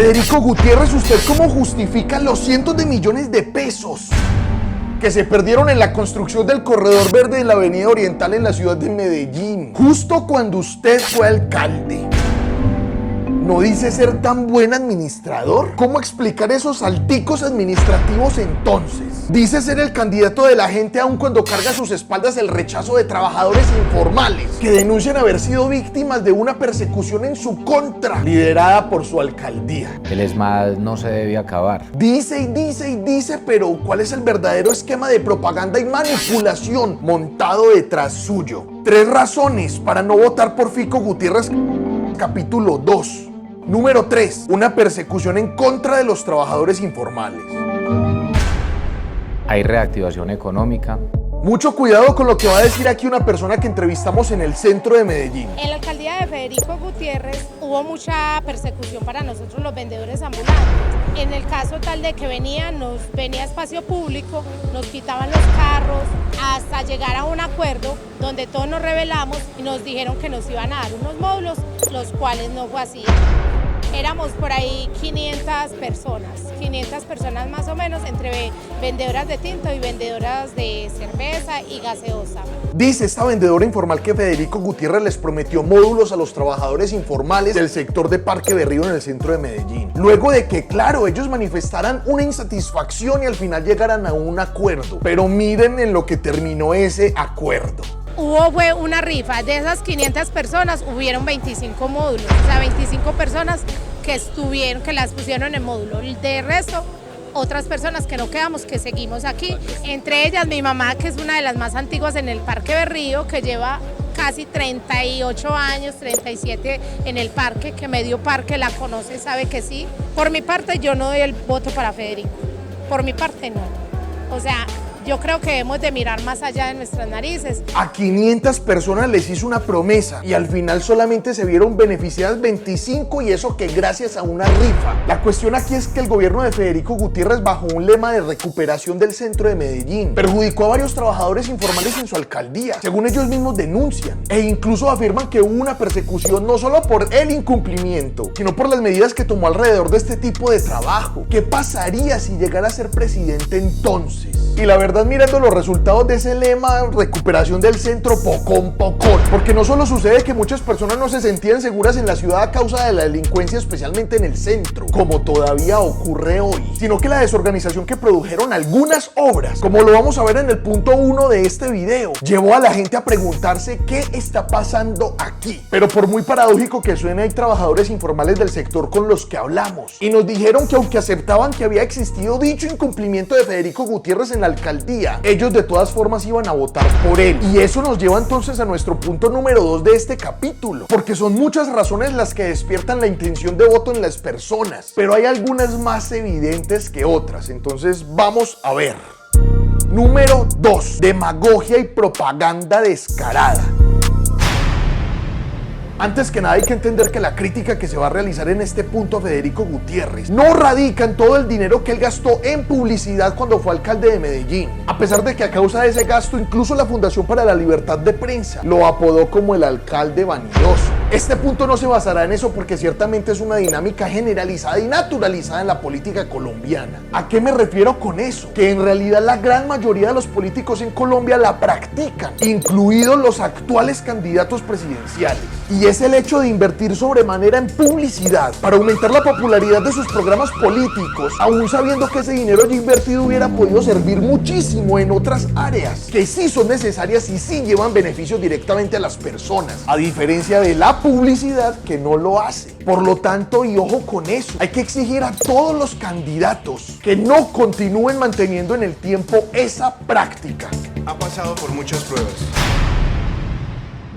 Federico Gutiérrez, ¿usted cómo justifica los cientos de millones de pesos que se perdieron en la construcción del corredor verde de la avenida Oriental en la ciudad de Medellín, justo cuando usted fue alcalde? ¿No dice ser tan buen administrador? ¿Cómo explicar esos salticos administrativos entonces? Dice ser el candidato de la gente aun cuando carga a sus espaldas el rechazo de trabajadores informales que denuncian haber sido víctimas de una persecución en su contra, liderada por su alcaldía. El ESMAD no se debe acabar. Dice y dice y dice, pero ¿cuál es el verdadero esquema de propaganda y manipulación montado detrás suyo? 3 razones para no votar por Fico Gutiérrez, capítulo 2. Número 3. Una persecución en contra de los trabajadores informales. Hay reactivación económica. Mucho cuidado con lo que va a decir aquí una persona que entrevistamos en el centro de Medellín. En la alcaldía de Federico Gutiérrez hubo mucha persecución para nosotros los vendedores ambulantes. En el caso tal de que venía espacio público, nos quitaban los carros hasta llegar a un acuerdo donde todos nos rebelamos y nos dijeron que nos iban a dar unos módulos, los cuales no fue así. Éramos por ahí 500 personas más o menos, entre vendedoras de tinto y vendedoras de cerveza y gaseosa. Dice esta vendedora informal que Federico Gutiérrez les prometió módulos a los trabajadores informales del sector de Parque Berrío en el centro de Medellín. Luego de que, claro, ellos manifestaran una insatisfacción y al final llegaran a un acuerdo. Pero miren en lo que terminó ese acuerdo. Fue una rifa, de esas 500 personas hubieron 25 módulos, o sea 25 personas que las pusieron en módulo. De resto, otras personas que no quedamos, que seguimos aquí, entre ellas mi mamá, que es una de las más antiguas en el Parque Berrío, que lleva casi 38 años, 37 en el parque, que medio parque la conoce, sabe que sí. Por mi parte yo no doy el voto para Federico, por mi parte no, o sea, yo creo que debemos de mirar más allá de nuestras narices. A 500 personas les hizo una promesa y al final solamente se vieron beneficiadas 25 y eso que gracias a una rifa. La cuestión aquí es que el gobierno de Federico Gutiérrez, bajo un lema de recuperación del centro de Medellín, perjudicó a varios trabajadores informales en su alcaldía, según ellos mismos denuncian, e incluso afirman que hubo una persecución no solo por el incumplimiento, sino por las medidas que tomó alrededor de este tipo de trabajo. ¿Qué pasaría si llegara a ser presidente entonces? Y la verdad, mirando los resultados de ese lema, recuperación del centro, pocón, porque no solo sucede que muchas personas no se sentían seguras en la ciudad a causa de la delincuencia, especialmente en el centro, como todavía ocurre hoy, sino que la desorganización que produjeron algunas obras, como lo vamos a ver en el punto 1 de este video, llevó a la gente a preguntarse qué está pasando aquí. Pero por muy paradójico que suene, hay trabajadores informales del sector con los que hablamos y nos dijeron que aunque aceptaban que había existido dicho incumplimiento de Federico Gutiérrez en la alcaldía, ellos de todas formas iban a votar por él. Y eso nos lleva entonces a nuestro punto número 2 de este capítulo, porque son muchas razones las que despiertan la intención de voto en las personas, pero hay algunas más evidentes que otras, entonces vamos a ver. Número 2. Demagogia y propaganda descarada. Antes que nada hay que entender que la crítica que se va a realizar en este punto a Federico Gutiérrez no radica en todo el dinero que él gastó en publicidad cuando fue alcalde de Medellín, a pesar de que a causa de ese gasto incluso la Fundación para la Libertad de Prensa lo apodó como el alcalde vanidoso. Este punto no se basará en eso porque ciertamente es una dinámica generalizada y naturalizada en la política colombiana. ¿A qué me refiero con eso? Que en realidad la gran mayoría de los políticos en Colombia la practican, incluidos los actuales candidatos presidenciales. Y es el hecho de invertir sobremanera en publicidad para aumentar la popularidad de sus programas políticos, aún sabiendo que ese dinero ya invertido hubiera podido servir muchísimo en otras áreas que sí son necesarias y sí llevan beneficios directamente a las personas, a diferencia de la publicidad que no lo hace. Por lo tanto, y ojo con eso, hay que exigir a todos los candidatos que no continúen manteniendo en el tiempo esa práctica. Ha pasado por muchas pruebas.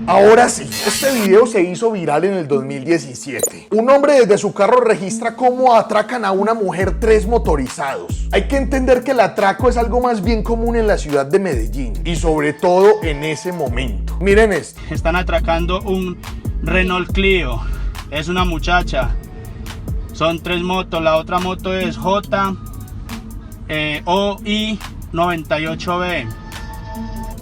Ahora sí, este video se hizo viral en el 2017. Un hombre desde su carro registra cómo atracan a una mujer 3 motorizados. Hay que entender que el atraco es algo más bien común en la ciudad de Medellín y sobre todo en ese momento. Miren esto. Están atracando un Renault Clio. Es una muchacha. Son 3 motos. La otra moto es OI 98B.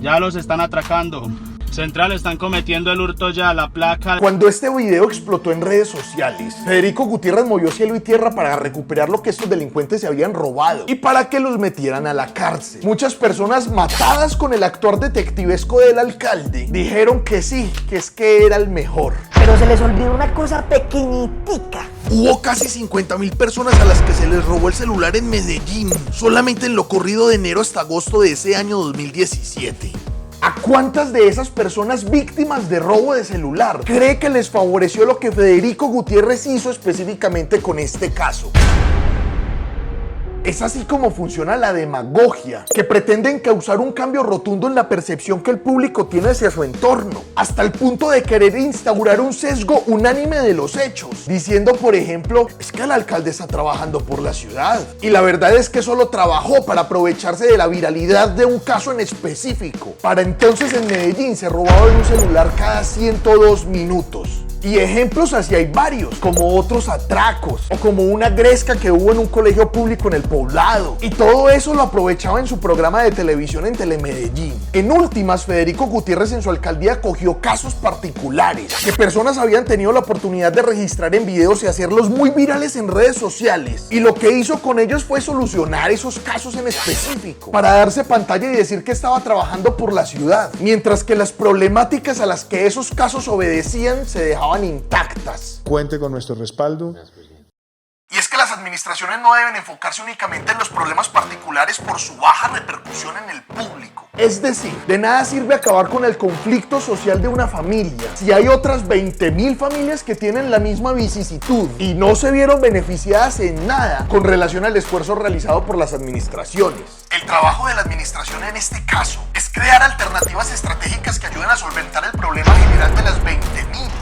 Ya los están atracando. Central están cometiendo el hurto ya, la placa. Cuando este video explotó en redes sociales, Federico Gutiérrez movió cielo y tierra para recuperar lo que estos delincuentes se habían robado y para que los metieran a la cárcel. Muchas personas matadas con el actuar detectivesco del alcalde dijeron que sí, que es que era el mejor. Pero se les olvidó una cosa pequeñitica. Hubo casi 50.000 personas a las que se les robó el celular en Medellín, solamente en lo corrido de enero hasta agosto de ese año 2017. ¿A cuántas de esas personas víctimas de robo de celular cree que les favoreció lo que Federico Gutiérrez hizo específicamente con este caso? Es así como funciona la demagogia, que pretenden causar un cambio rotundo en la percepción que el público tiene hacia su entorno, hasta el punto de querer instaurar un sesgo unánime de los hechos, diciendo, por ejemplo, es que el alcalde está trabajando por la ciudad. Y la verdad es que solo trabajó para aprovecharse de la viralidad de un caso en específico. Para entonces en Medellín se robaba un celular cada 102 minutos. Y ejemplos así hay varios, como otros atracos, o como una gresca que hubo en un colegio público en el Poblado. Y todo eso lo aprovechaba en su programa de televisión en Telemedellín. En últimas, Federico Gutiérrez en su alcaldía cogió casos particulares, que personas habían tenido la oportunidad de registrar en videos y hacerlos muy virales en redes sociales. Y lo que hizo con ellos fue solucionar esos casos en específico, para darse pantalla y decir que estaba trabajando por la ciudad, mientras que las problemáticas a las que esos casos obedecían se dejaban intactas. Cuente con nuestro respaldo. Y es que las administraciones no deben enfocarse únicamente en los problemas particulares por su baja repercusión en el público. Es decir, de nada sirve acabar con el conflicto social de una familia si hay otras 20.000 familias que tienen la misma vicisitud y no se vieron beneficiadas en nada con relación al esfuerzo realizado por las administraciones. El trabajo de la administración en este caso es crear alternativas estratégicas que ayuden a solventar el problema general de las 20.000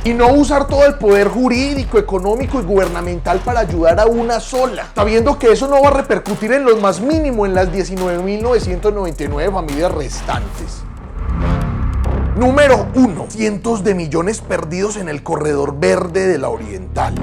y no usar todo el poder jurídico, económico y gubernamental para ayudar a una sola, sabiendo que eso no va a repercutir en lo más mínimo en las 19.999 familias restantes. Número 1. Cientos de millones perdidos en el corredor verde de la Oriental.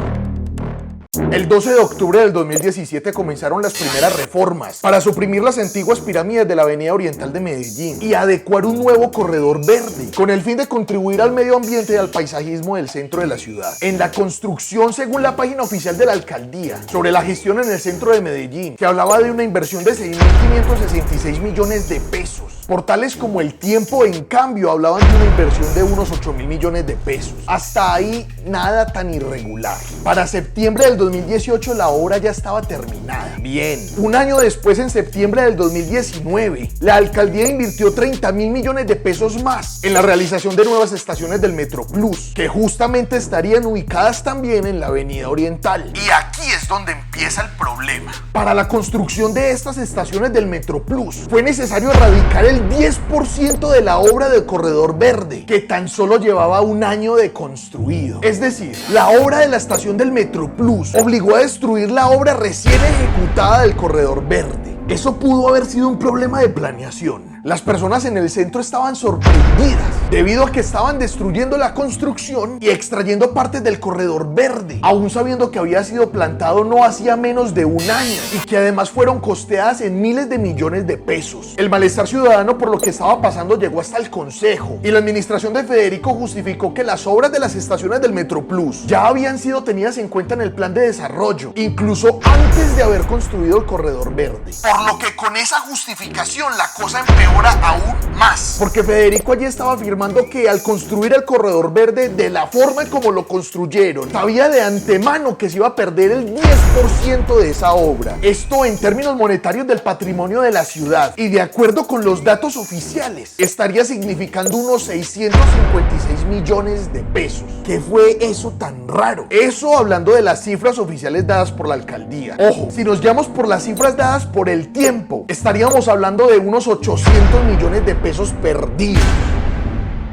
El 12 de octubre del 2017 comenzaron las primeras reformas para suprimir las antiguas pirámides de la Avenida Oriental de Medellín y adecuar un nuevo corredor verde, con el fin de contribuir al medio ambiente y al paisajismo del centro de la ciudad. En la construcción, según la página oficial de la alcaldía, sobre la gestión en el centro de Medellín, que hablaba de una inversión de 6.566 millones de pesos. Portales como El Tiempo, en cambio, hablaban de una inversión de unos 8.000 millones de pesos. Hasta ahí, nada tan irregular. Para septiembre del 2018 la obra ya estaba terminada. Bien. Un año después, en septiembre del 2019, la alcaldía invirtió 30.000 millones de pesos más en la realización de nuevas estaciones del Metro Plus, que justamente estarían ubicadas también en la Avenida Oriental. Y aquí es donde empieza el problema. Para la construcción de estas estaciones del Metro Plus, fue necesario erradicar el 10% de la obra del corredor verde, que tan solo llevaba un año de construido. Es decir, la obra de la estación del Metro Plus obligó a destruir la obra recién ejecutada del corredor verde. Eso pudo haber sido un problema de planeación. Las personas en el centro estaban sorprendidas debido a que estaban destruyendo la construcción y extrayendo partes del corredor verde, aún sabiendo que había sido plantado no hacía menos de un año y que además fueron costeadas en miles de millones de pesos. El malestar ciudadano por lo que estaba pasando llegó hasta el consejo y la administración de Federico justificó que las obras de las estaciones del Metro Plus ya habían sido tenidas en cuenta en el plan de desarrollo, incluso antes de haber construido el corredor verde. Por lo que con esa justificación la cosa empeoró aún más, porque Federico allí estaba afirmando que al construir el corredor verde de la forma como lo construyeron, sabía de antemano que se iba a perder el 10% de esa obra. Esto en términos monetarios del patrimonio de la ciudad, y de acuerdo con los datos oficiales, estaría significando unos 656 millones de pesos. ¿Qué fue eso tan raro? Eso hablando de las cifras oficiales dadas por la alcaldía. Ojo, si nos guiamos por las cifras dadas por El Tiempo, estaríamos hablando de unos 800 millones de pesos perdidos.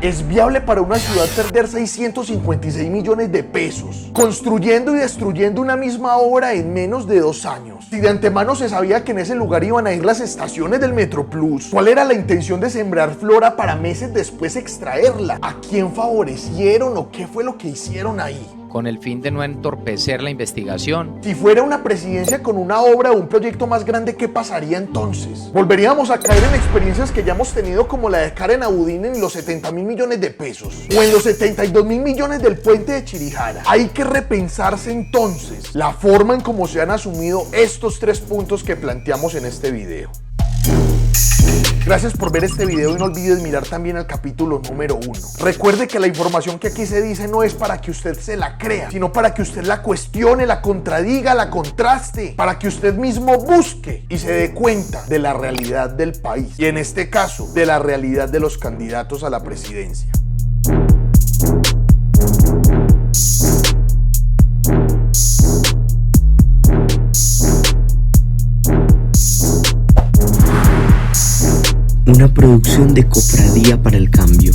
¿Es viable para una ciudad perder 656 millones de pesos construyendo y destruyendo una misma obra en menos de 2 años? Si de antemano se sabía que en ese lugar iban a ir las estaciones del Metro Plus, ¿cuál era la intención de sembrar flora para meses después extraerla? ¿A quién favorecieron o qué fue lo que hicieron ahí? con el fin de no entorpecer la investigación. Si fuera una presidencia con una obra o un proyecto más grande, ¿qué pasaría entonces? ¿Volveríamos a caer en experiencias que ya hemos tenido como la de Karen Abudín en los 70.000 millones de pesos o en los 72.000 millones del puente de Chirijara? Hay que repensarse entonces la forma en cómo se han asumido estos 3 puntos que planteamos en este video. Gracias por ver este video y no olvides mirar también el capítulo número 1. Recuerde que la información que aquí se dice no es para que usted se la crea, sino para que usted la cuestione, la contradiga, la contraste, para que usted mismo busque y se dé cuenta de la realidad del país y en este caso de la realidad de los candidatos a la presidencia. Una producción de Cofradía para el Cambio.